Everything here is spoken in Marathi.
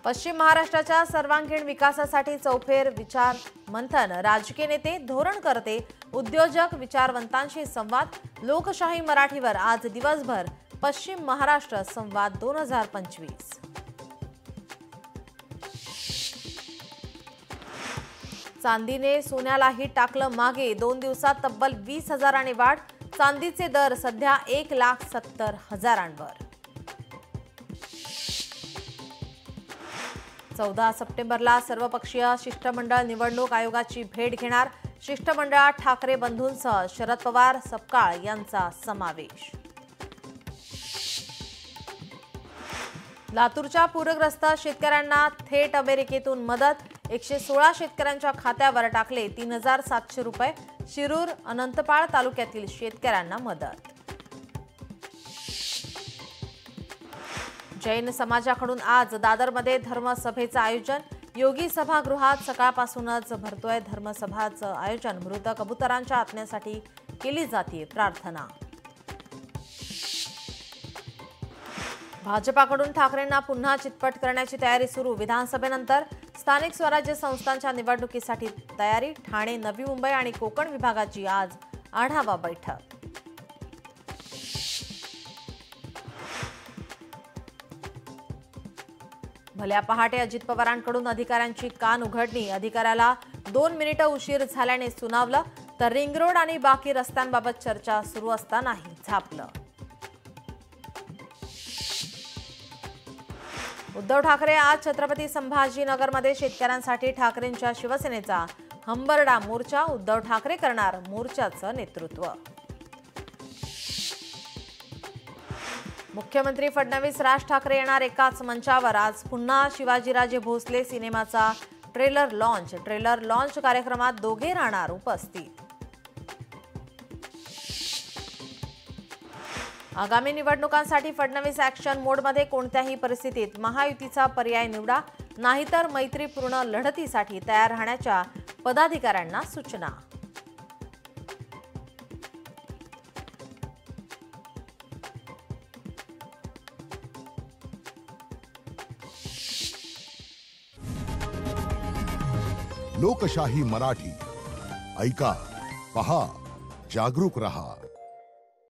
पश्चिम महाराष्ट्राच्या सर्वांगीण विकासासाठी चौफेर विचार मंथन, राजकीय नेते, धोरणकर्ते, उद्योजक, विचारवंतांशी संवाद। लोकशाही मराठीवर आज दिवसभर पश्चिम महाराष्ट्र संवाद 2025। चांदीने सोन्यालाही टाकलं मागे, 2 दिवसात तब्बल 20,000 वाढ। चांदीचे दर सध्या 1,70,000वर। 14 सप्टेंबरला सर्वपक्षीय शिष्टमंडळ निवडणूक आयोगाची भेट घेणार। शिष्टमंडळात ठाकरे बंधूंसह शरद पवार, सपकाळ यांचा समावेश। लातूरच्या पूरग्रस्त शेतकऱ्यांना थेट अमेरिकेतून मदत, 116 शेतकऱ्यांच्या खात्यावर टाकले 3,700 रुपये। शिरूर, अनंतपाळ तालुक्यातील शेतकऱ्यांना मदत। जैन समाजाकडून आज दादरमध्ये धर्मसभेचं आयोजन। योगी सभागृहात सकाळपासूनच भरतोय धर्मसभाचं आयोजन। मृत कबुतरांच्या आत्म्यासाठी केली जाते प्रार्थना। भाजपाकडून ठाकरेंना पुन्हा चितपट करण्याची तयारी सुरू। विधानसभेनंतर स्थानिक स्वराज्य संस्थांच्या निवडणुकीसाठी तयारी। ठाणे, नवी मुंबई आणि कोकण विभागाची आज आढावा बैठक। भल्या पहाटे अजित पवारांकडून अधिकाऱ्यांची कान उघडणी। अधिकाऱ्याला 2 मिनिटं उशीर झाल्याने सुनावलं, तर रिंग रोड आणि बाकी रस्त्यांबाबत चर्चा सुरू असतानाही झापलं। उद्धव ठाकरे आज छत्रपती संभाजीनगरमध्ये शेतकऱ्यांसाठी ठाकरेंच्या शिवसेनेचा हंबरडा मोर्चा। उद्धव ठाकरे करणार मोर्चाचं नेतृत्व। मुख्यमंत्री फडणवीस, राज ठाकरे येणार एकाच मंचावर। आज पुन्हा शिवाजीराजे भोसले सिनेमाचा ट्रेलर लॉन्च कार्यक्रमात दोघे राहणार उपस्थित। आगामी निवडणुकांसाठी फडणवीस ॲक्शन मोडमध्ये। कोणत्याही परिस्थितीत महायुतीचा पर्याय निवडा, नाहीतर मैत्रीपूर्ण लढतीसाठी तयार राहण्याच्या पदाधिकाऱ्यांना सूचना। लोकशाही मराठी ऐका, पहा, जागरूक रहा।